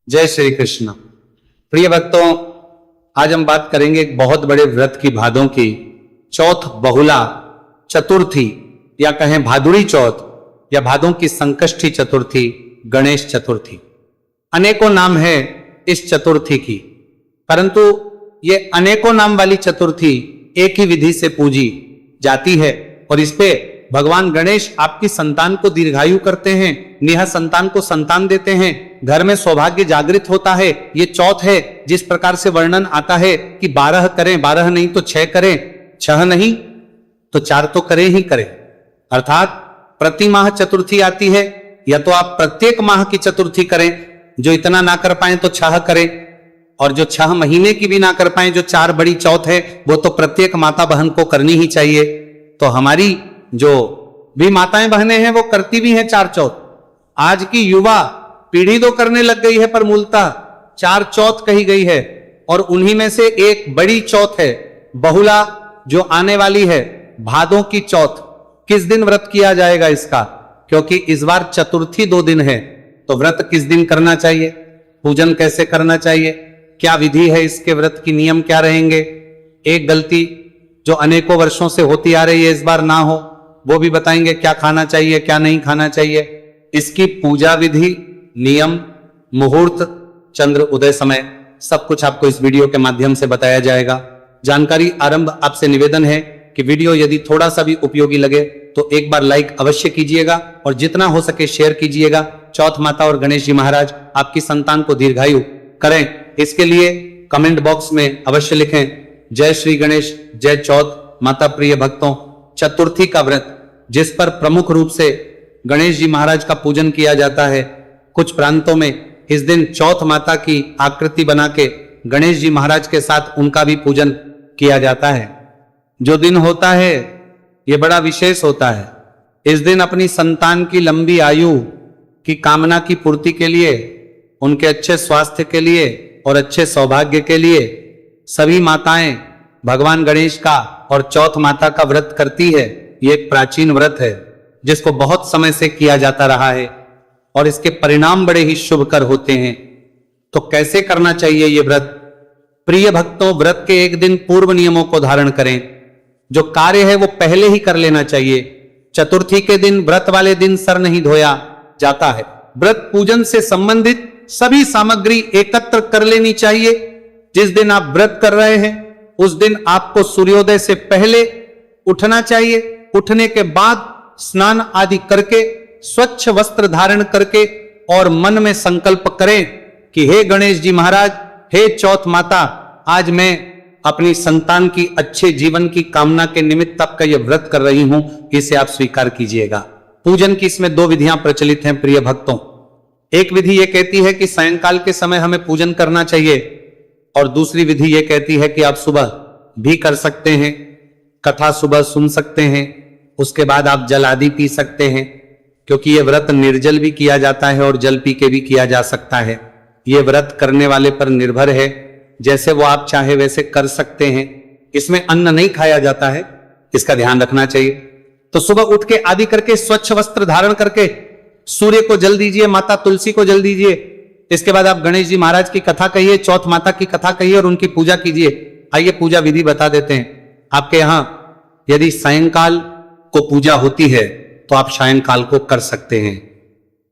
जय श्री कृष्ण। प्रिय भक्तों, आज हम बात करेंगे एक बहुत बड़े व्रत की, भादों की चौथ, बहुला चतुर्थी या कहें भादुड़ी चौथ या भादों की संकष्टी चतुर्थी, गणेश चतुर्थी। अनेकों नाम है इस चतुर्थी की, परंतु ये अनेकों नाम वाली चतुर्थी एक ही विधि से पूजी जाती है और इस पे भगवान गणेश आपकी संतान को दीर्घायु करते हैं, नेहा संतान को संतान देते हैं, घर में सौभाग्य जागृत होता है। ये चौथ है जिस प्रकार से वर्णन आता है कि 12 करें, 12 नहीं तो 6 करें, 6 नहीं तो 4 तो करें ही करें। अर्थात प्रति माह चतुर्थी आती है, या तो आप प्रत्येक माह की चतुर्थी करें, जो इतना ना कर पाए तो 6 करें, और जो 6 महीने की भी ना कर पाए, जो 4 बड़ी चौथ है, वो तो प्रत्येक माता बहन को करनी ही चाहिए। तो हमारी जो भी माताएं बहनें हैं वो करती भी हैं 4 चौथ। आज की युवा पीढ़ी तो करने लग गई है, पर मूलतः 4 चौथ कही गई है, और उन्हीं में से एक बड़ी चौथ है बहुला, जो आने वाली है भादों की चौथ। किस दिन व्रत किया जाएगा इसका, क्योंकि इस बार चतुर्थी 2 दिन है, तो व्रत किस दिन करना चाहिए, पूजन कैसे करना चाहिए, क्या विधि है इसके व्रत की, नियम क्या रहेंगे। एक गलती जो अनेकों वर्षों से होती आ रही है इस बार ना हो, वो भी बताएंगे, क्या खाना चाहिए क्या नहीं खाना चाहिए, इसकी पूजा विधि, नियम, मुहूर्त, चंद्र उदय समय, सब कुछ आपको इस वीडियो के माध्यम से बताया जाएगा। जानकारी आरंभ आपसे निवेदन है कि वीडियो यदि थोड़ा सा भी उपयोगी लगे तो एक बार लाइक अवश्य कीजिएगा और जितना हो सके शेयर कीजिएगा। चौथ माता और गणेश जी महाराज आपकी संतान को दीर्घायु करें, इसके लिए कमेंट बॉक्स में अवश्य लिखें जय श्री गणेश, जय चौथ माता। प्रिय भक्तों, चतुर्थी का व्रत जिस पर प्रमुख रूप से गणेश जी महाराज का पूजन किया जाता है, कुछ प्रांतों में इस दिन चौथ माता की आकृति बना के गणेश जी महाराज के साथ उनका भी पूजन किया जाता है। जो दिन होता है ये बड़ा विशेष होता है। इस दिन अपनी संतान की लंबी आयु की कामना की पूर्ति के लिए, उनके अच्छे स्वास्थ्य के लिए और अच्छे सौभाग्य के लिए सभी माताएं भगवान गणेश का और चौथ माता का व्रत करती है। ये एक प्राचीन व्रत है जिसको बहुत समय से किया जाता रहा है और इसके परिणाम बड़े ही शुभकर होते हैं। तो कैसे करना चाहिए ये व्रत? प्रिय भक्तों, व्रत के एक दिन पूर्व नियमों को धारण करें। जो कार्य है वो पहले ही कर लेना चाहिए। चतुर्थी के दिन, व्रत वाले दिन सर नहीं धोया जाता है। व्रत पूजन से संबंधित सभी सामग्री एकत्र कर लेनी चाहिए। जिस दिन आप व्रत कर रहे हैं उस दिन आपको सूर्योदय से पहले उठना चाहिए। उठने के बाद स्नान आदि करके, स्वच्छ वस्त्र धारण करके और मन में संकल्प करें कि हे गणेश जी महाराज, हे चौथ माता, आज मैं अपनी संतान की अच्छे जीवन की कामना के निमित्त आपका यह व्रत कर रही हूं, इसे आप स्वीकार कीजिएगा। पूजन की इसमें 2 विधियां प्रचलित हैं प्रिय भक्तों। एक विधि यह कहती है कि सायंकाल के समय हमें पूजन करना चाहिए, और दूसरी विधि यह कहती है कि आप सुबह भी कर सकते हैं, कथा सुबह सुन सकते हैं, उसके बाद आप जल आदि पी सकते हैं, क्योंकि यह व्रत निर्जल भी किया जाता है और जल पी के भी किया जा सकता है। यह व्रत करने वाले पर निर्भर है, जैसे वो आप चाहे वैसे कर सकते हैं। इसमें अन्न नहीं खाया जाता है, इसका ध्यान रखना चाहिए। तो सुबह उठ के आदि करके, स्वच्छ वस्त्र धारण करके सूर्य को जल दीजिए, माता तुलसी को जल दीजिए। इसके बाद आप गणेश जी महाराज की कथा कहिए, चौथ माता की कथा कहिए और उनकी पूजा कीजिए। आइए पूजा विधि बता देते हैं। आपके यहां यदि सायंकाल को पूजा होती है तो आप सायंकाल को कर सकते हैं,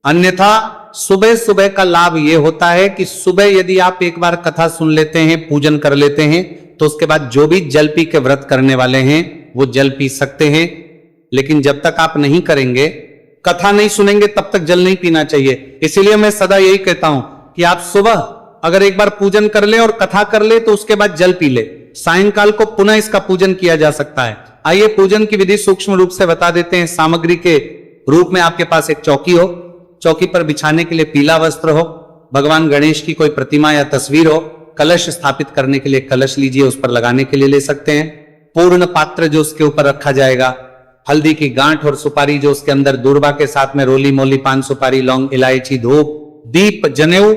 अन्यथा सुबह सुबह का लाभ यह होता है कि सुबह यदि आप एक बार कथा सुन लेते हैं, पूजन कर लेते हैं, तो उसके बाद जो भी जल पी के व्रत करने वाले हैं वो जल पी सकते हैं। लेकिन जब तक आप नहीं करेंगे, कथा नहीं सुनेंगे, तब तक जल नहीं पीना चाहिए। इसीलिए मैं सदा यही कहता हूं कि आप सुबह अगर एक बार पूजन कर ले और कथा कर ले तो उसके बाद जल पी ले। सायंकाल को पुनः इसका पूजन किया जा सकता है। आइए पूजन की विधि सूक्ष्म रूप से बता देते हैं। सामग्री के रूप में आपके पास एक चौकी हो, चौकी पर बिछाने के लिए पीला वस्त्र हो, भगवान गणेश की कोई प्रतिमा या तस्वीर हो, कलश स्थापित करने के लिए कलश लीजिए, उस पर लगाने के लिए ले सकते हैं। पूर्ण पात्र जो उसके ऊपर रखा जाएगा, हल्दी की गांठ और सुपारी जो उसके अंदर, दूर्वा के साथ में रोली मोली, पान सुपारी, लौंग, इलायची, धूप, दीप, जनेऊ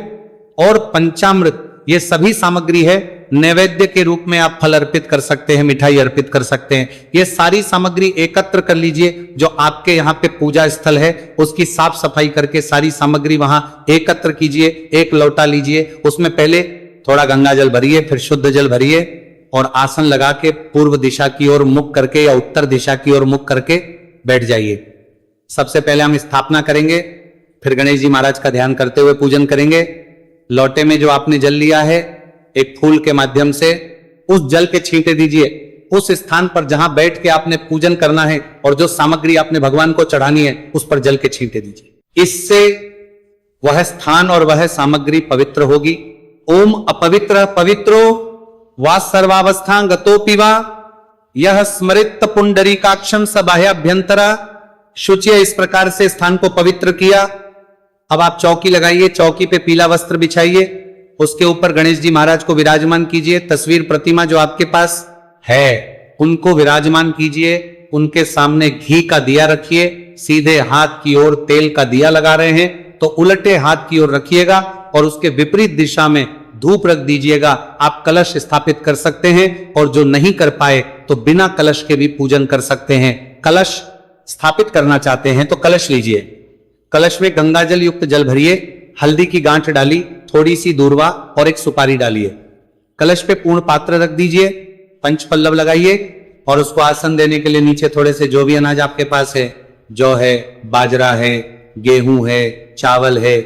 और पंचामृत, ये सभी सामग्री है नैवेद्य के रूप में आप फल अर्पित कर सकते हैं, मिठाई अर्पित कर सकते हैं। ये सारी सामग्री एकत्र कर लीजिए। जो आपके यहाँ पे पूजा स्थल है उसकी साफ सफाई करके सारी सामग्री वहां एकत्र कीजिए। एक लोटा लीजिए, उसमें पहले थोड़ा गंगा जल भरिए, फिर शुद्ध जल भरिए और आसन लगा के पूर्व दिशा की ओर मुख करके या उत्तर दिशा की ओर मुख करके बैठ जाइए। सबसे पहले हम स्थापना करेंगे, फिर गणेश जी महाराज का ध्यान करते हुए पूजन करेंगे। लोटे में जो आपने जल लिया है, एक फूल के माध्यम से उस जल के छींटे दीजिए उस स्थान पर जहां बैठ के आपने पूजन करना है, और जो सामग्री आपने भगवान को चढ़ानी है उस पर जल के छींटे दीजिए। इससे वह स्थान और वह सामग्री पवित्र होगी। ओम अपवित्र पवित्रो वा सर्वावस्था गतोपि वा यह स्मृत पुंडरीकाक्षम सबाह्याभ्यंतरा शुचिय। इस प्रकार से स्थान को पवित्र किया। अब आप चौकी लगाइए, चौकी पे पीला वस्त्र बिछाइए, उसके ऊपर गणेश जी महाराज को विराजमान कीजिए। तस्वीर प्रतिमा जो आपके पास है उनको विराजमान कीजिए। उनके सामने घी का दिया रखिए। सीधे हाथ की ओर तेल का दिया लगा रहे हैं तो उलटे हाथ की ओर रखिएगा और उसके विपरीत दिशा में धूप रख दीजिएगा। आप कलश स्थापित कर सकते हैं, और जो नहीं कर पाए तो बिना कलश के भी पूजन कर सकते हैं। कलश स्थापित करना चाहते हैं तो कलश लीजिए। कलश में गंगा जल युक्त जल भरिए, हल्दी की गांठ डाली, थोड़ी सी दूर्वा और एक सुपारी डालिए। कलश पे पूर्ण पात्र रख दीजिए, पंच पल्लव लगाइए और उसको आसन देने के लिए नीचे थोड़े से जो भी अनाज आपके पास है, जौ है, बाजरा है, गेहूं है, चावल है,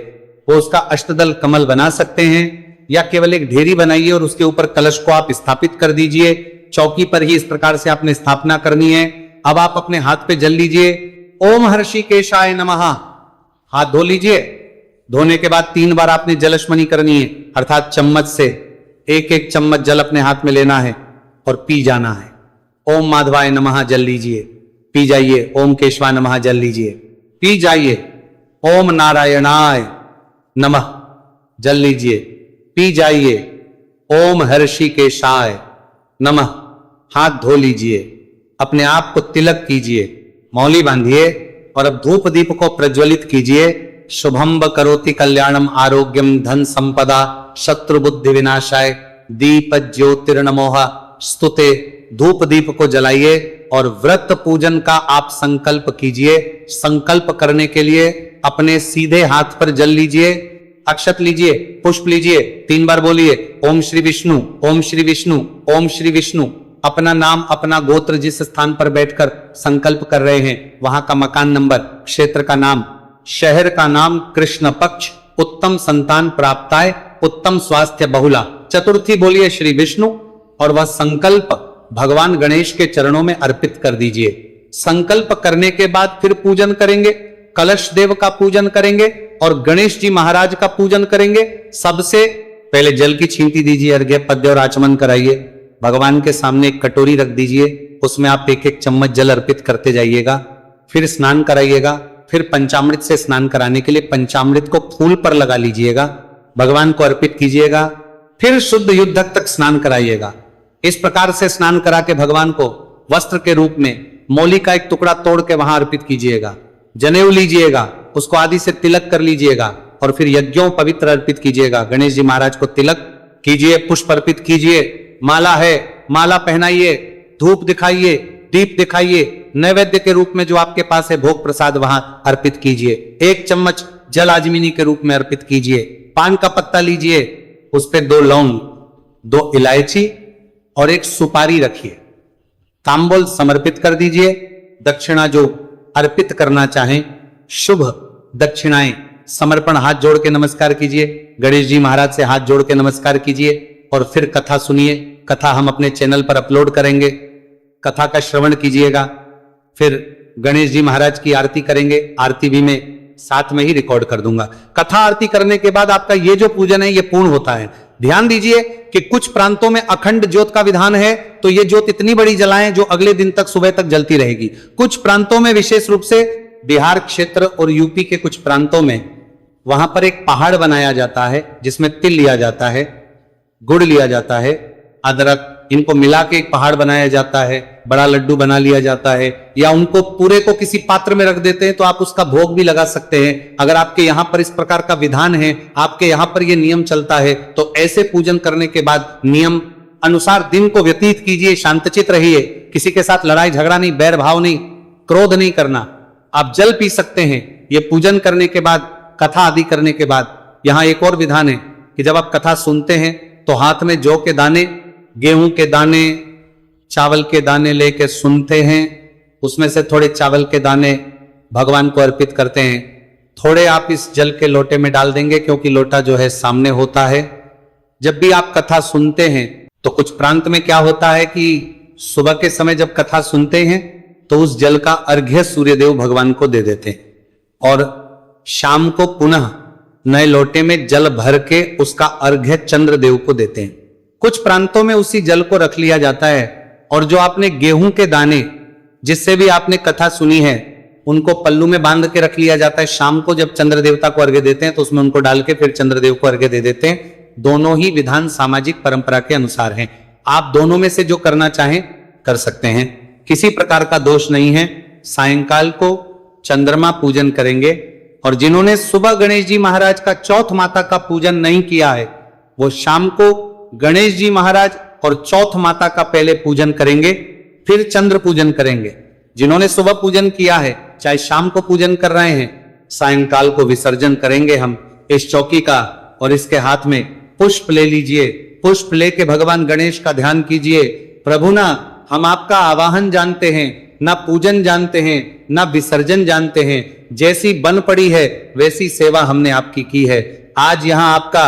वो उसका अष्टदल कमल बना सकते हैं, या केवल एक ढेरी बनाइए और उसके ऊपर कलश को आप स्थापित कर दीजिए। चौकी पर ही इस प्रकार से आपने स्थापना करनी है। अब आप अपने हाथ पे जल लीजिए। ओम हर्षिकेशाय नमः। हाथ धो लीजिए। धोने के बाद 3 बार आपने जलस्मनी करनी है, अर्थात चम्मच से एक एक चम्मच जल अपने हाथ में लेना है और पी जाना है। ओम माधवाय नमः जल लीजिए, पी जाइए। ओम केशवाय नमः जल लीजिए, पी जाइए। ओम नारायणाय नमः जल लीजिए, पी जाइए। ओम हर्षिकेशाय नमः हाथ धो लीजिए। अपने आप को तिलक कीजिए, मौली बांधिए और अब धूप दीप को प्रज्वलित कीजिए। शुभम करोति कल्याणम आरोग्यम धन संपदा शत्रु बुद्धि विनाशाय दीप ज्योतिर्नमोह स्तुते। धूप दीप को जलाइए और व्रत पूजन का आप संकल्प कीजिए। संकल्प करने के लिए अपने सीधे हाथ पर जल लीजिए, अक्षत लीजिए, पुष्प लीजिए, 3 बार बोलिए ओम श्री विष्णु, ओम श्री विष्णु, ओम श्री विष्णु। अपना नाम, अपना गोत्र, जिस स्थान पर बैठकर संकल्प कर रहे हैं वहां का मकान नंबर, क्षेत्र का नाम, शहर का नाम, कृष्ण पक्ष, उत्तम संतान प्राप्ताय, उत्तम स्वास्थ्य बहुला। चतुर्थी बोलिए श्री विष्णु और वह संकल्प भगवान गणेश के चरणों में अर्पित कर दीजिए। संकल्प करने के बाद फिर पूजन करेंगे, कलश देव का पूजन करेंगे और गणेश जी महाराज का पूजन करेंगे। सबसे पहले जल की छींटी दीजिए, अर्घ्य पद्य और आचमन कराइए। भगवान के सामने एक कटोरी रख दीजिए, उसमें आप एक एक चम्मच जल अर्पित करते जाइएगा। फिर स्नान कराइएगा। फिर पंचामृत से स्नान कराने के लिए पंचामृत को फूल पर लगा लीजिएगा, भगवान को अर्पित कीजिएगा। फिर शुद्ध युद्धक तक स्नान कराइएगा। इस प्रकार से स्नान करा के भगवान को वस्त्र के रूप में मौली का एक टुकड़ा तोड़ के वहां अर्पित कीजिएगा। जनेऊ लीजिएगा, उसको आदि से तिलक कर लीजिएगा और फिर यज्ञों पवित्र अर्पित कीजिएगा। गणेश जी महाराज को तिलक कीजिए, पुष्प अर्पित कीजिए, माला है माला पहनाइए, धूप दिखाइए, दीप दिखाइए। नैवेद्य के रूप में जो आपके पास है भोग प्रसाद वहां अर्पित कीजिए। 1 चम्मच जल आजमिनी के रूप में अर्पित कीजिए। पान का पत्ता लीजिए, उस पर 2 लौंग, 2 इलायची और 1 सुपारी रखिए। तांबूल समर्पित कर दीजिए। दक्षिणा जो अर्पित करना चाहें, शुभ दक्षिणाएं समर्पण, हाथ जोड़ के नमस्कार कीजिए। गणेश जी महाराज से हाथ जोड़ के नमस्कार कीजिए और फिर कथा सुनिए। कथा हम अपने चैनल पर अपलोड करेंगे, कथा का श्रवण कीजिएगा। फिर गणेश जी महाराज की आरती करेंगे, आरती भी मैं साथ में ही रिकॉर्ड कर दूंगा। कथा आरती करने के बाद आपका ये जो पूजन है ये पूर्ण होता है। ध्यान दीजिए कि कुछ प्रांतों में अखंड ज्योत का विधान है, तो ये ज्योत इतनी बड़ी जलाएं जो अगले दिन तक, सुबह तक जलती रहेगी। कुछ प्रांतों में, विशेष रूप से बिहार क्षेत्र और यूपी के कुछ प्रांतों में, वहां पर एक पहाड़ बनाया जाता है जिसमें तिल लिया जाता है, गुड़ लिया जाता है, अदरक, इनको मिला के एक पहाड़ बनाया जाता है, बड़ा लड्डू बना लिया जाता है, या उनको पूरे को किसी पात्र में रख देते हैं तो आप उसका भोग भी लगा सकते हैं। अगर आपके यहां पर इस प्रकार का विधान है, आपके यहां पर यह नियम चलता है, तो ऐसे पूजन करने के बाद नियम अनुसार दिन को व्यतीत कीजिए, शांतचित रहिए, किसी के साथ लड़ाई झगड़ा नहीं, बैर भाव नहीं, क्रोध नहीं करना। आप जल पी सकते हैं ये पूजन करने के बाद, कथा आदि करने के बाद। यहां एक और विधान है कि जब आप कथा सुनते हैं तो हाथ में जौ के दाने, गेहूं के दाने, चावल के दाने लेके सुनते हैं, उसमें से थोड़े चावल के दाने भगवान को अर्पित करते हैं। थोड़े आप इस जल के लोटे में डाल देंगे, क्योंकि लोटा जो है सामने होता है। जब भी आप कथा सुनते हैं तो कुछ प्रांत में क्या होता है कि सुबह के समय जब कथा सुनते हैं तो उस जल का अर्घ्य सूर्यदेव भगवान को दे देते हैं और शाम को पुनः नए लोटे में जल भर के उसका अर्घ्य चंद्रदेव को देते हैं। कुछ प्रांतों में उसी जल को रख लिया जाता है और जो आपने गेहूं के दाने जिससे भी आपने कथा सुनी है उनको पल्लू में बांध के रख लिया जाता है। शाम को जब चंद्र देवता को अर्घ्य देते हैं तो उसमें उनको डाल के फिर चंद्रदेव को अर्घ्य दे देते हैं। दोनों ही विधान सामाजिक परंपरा के अनुसार हैं। आप दोनों में से जो करना चाहें कर सकते हैं, किसी प्रकार का दोष नहीं है। सायंकाल को चंद्रमा पूजन करेंगे और जिन्होंने सुबह गणेश जी महाराज का चौथ माता का पूजन नहीं किया है वो शाम को गणेश जी महाराज और चौथ माता का पहले पूजन करेंगे, फिर चंद्र पूजन करेंगे। जिन्होंने सुबह पूजन किया है चाहे शाम को पूजन कर रहे हैं, सायंकाल को विसर्जन करेंगे हम इस चौकी का। और इसके हाथ में पुष्प ले लीजिए, पुष्प लेके भगवान गणेश का ध्यान कीजिए। प्रभु ना हम आपका आवाहन जानते हैं, ना पूजन जानते हैं, ना विसर्जन जानते हैं। जैसी बन पड़ी है वैसी सेवा हमने आपकी की है। आज यहाँ आपका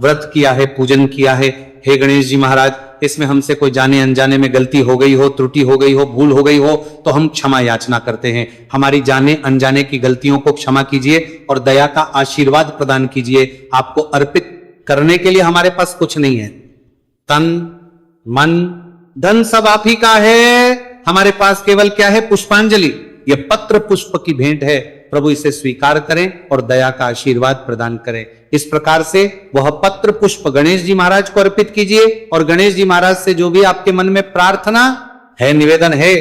व्रत किया है, पूजन किया है। हे गणेश जी महाराज, इसमें हमसे कोई जाने अनजाने में गलती हो गई हो, त्रुटि हो गई हो, भूल हो गई हो तो हम क्षमा याचना करते हैं। हमारी जाने अनजाने की गलतियों को क्षमा कीजिए और दया का आशीर्वाद प्रदान कीजिए। आपको अर्पित करने के लिए हमारे पास कुछ नहीं है, तन मन धन सब आप ही का है। हमारे पास केवल क्या है? पुष्पांजलि। यह पत्र पुष्प की भेंट है। प्रभु इसे स्वीकार करें और दया का आशीर्वाद प्रदान करें। इस प्रकार से वह पत्र पुष्प गणेश जी महाराज को अर्पित कीजिए और गणेश जी महाराज से जो भी आपके मन में प्रार्थना है, निवेदन है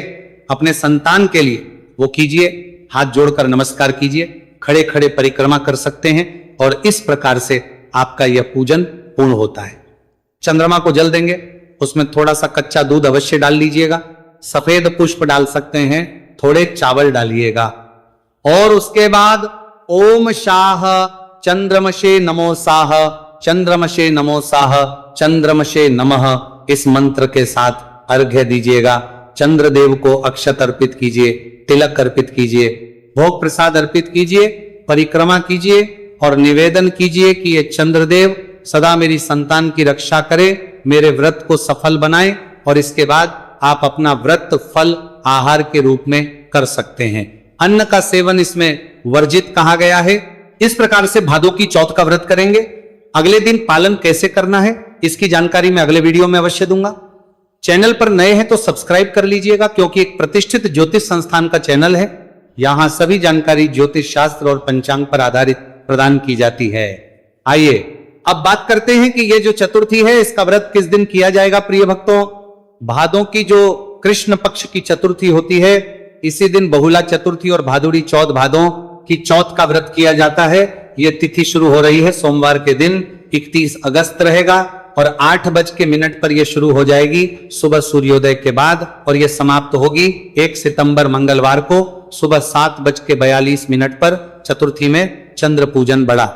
अपने संतान के लिए, वो कीजिए। हाथ जोड़कर नमस्कार कीजिए, खड़े खड़े परिक्रमा कर सकते हैं और इस प्रकार से आपका यह पूजन पूर्ण होता है। चंद्रमा को जल देंगे, उसमें थोड़ा सा कच्चा दूध अवश्य डाल लीजिएगा, सफेद पुष्प डाल सकते हैं, थोड़े चावल डालिएगा और उसके बाद ओम शाह चंद्रमशे नमो साह, चंद्रमशे नमो साह, चंद्रमशे नमः इस मंत्र के साथ अर्घ्य दीजिएगा। चंद्रदेव को अक्षत अर्पित कीजिए, तिलक अर्पित कीजिए, भोग प्रसाद अर्पित कीजिए, परिक्रमा कीजिए और निवेदन कीजिए कि ये चंद्रदेव सदा मेरी संतान की रक्षा करे, मेरे व्रत को सफल बनाए। और इसके बाद आप अपना व्रत फल आहार के रूप में कर सकते हैं। अन्न का सेवन इसमें वर्जित कहा गया है। इस प्रकार से भादों की चौथ का व्रत करेंगे। अगले दिन पालन कैसे करना है इसकी जानकारी मैं अगले वीडियो में अवश्य दूंगा। चैनल पर नए हैं तो सब्सक्राइब कर लीजिएगा, क्योंकि एक प्रतिष्ठित ज्योतिष संस्थान का चैनल है। यहां सभी जानकारी ज्योतिष शास्त्र और पंचांग पर आधारित प्रदान की जाती है। आइए अब बात करते हैं कि ये जो चतुर्थी है इसका व्रत किस दिन किया जाएगा। प्रिय भक्तों, भादों की जो कृष्ण पक्ष की चतुर्थी होती है इसी दिन बहुला चतुर्थी और भादुड़ी चौथ, भादों की चौथ का व्रत किया जाता है। यह तिथि शुरू हो रही है सोमवार के दिन, 31 अगस्त रहेगा और 8:00 पर यह शुरू हो जाएगी सुबह सूर्योदय के बाद और यह समाप्त होगी 1 सितंबर मंगलवार को सुबह 7:42 पर। चतुर्थी में चंद्र पूजन बड़ा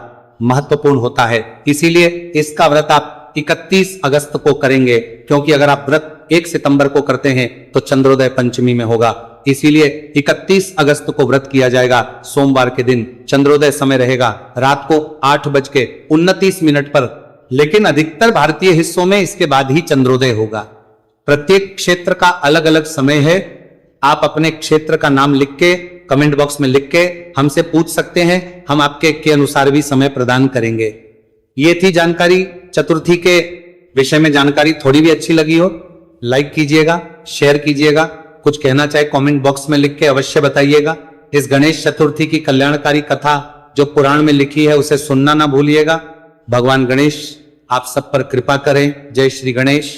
महत्वपूर्ण होता है, इसीलिए इसका व्रत आप 31 अगस्त को करेंगे, क्योंकि अगर आप व्रत 1 सितंबर को करते हैं तो चंद्रोदय पंचमी में होगा। इसीलिए 31 अगस्त को व्रत किया जाएगा। सोमवार के दिन चंद्रोदय समय रहेगा रात को 8:29 पर, लेकिन अधिकतर भारतीय हिस्सों में इसके बाद ही चंद्रोदय होगा। प्रत्येक क्षेत्र का अलग अलग समय है। आप अपने क्षेत्र का नाम लिख के कमेंट बॉक्स में लिख के हमसे पूछ सकते हैं, हम आपके के अनुसार भी समय प्रदान करेंगे। ये थी जानकारी चतुर्थी के विषय में। जानकारी थोड़ी भी अच्छी लगी हो लाइक कीजिएगा, शेयर कीजिएगा, कुछ कहना चाहे कमेंट बॉक्स में लिख के अवश्य बताइएगा। इस गणेश चतुर्थी की कल्याणकारी कथा जो पुराण में लिखी है उसे सुनना ना भूलिएगा। भगवान गणेश आप सब पर कृपा करें। जय श्री गणेश।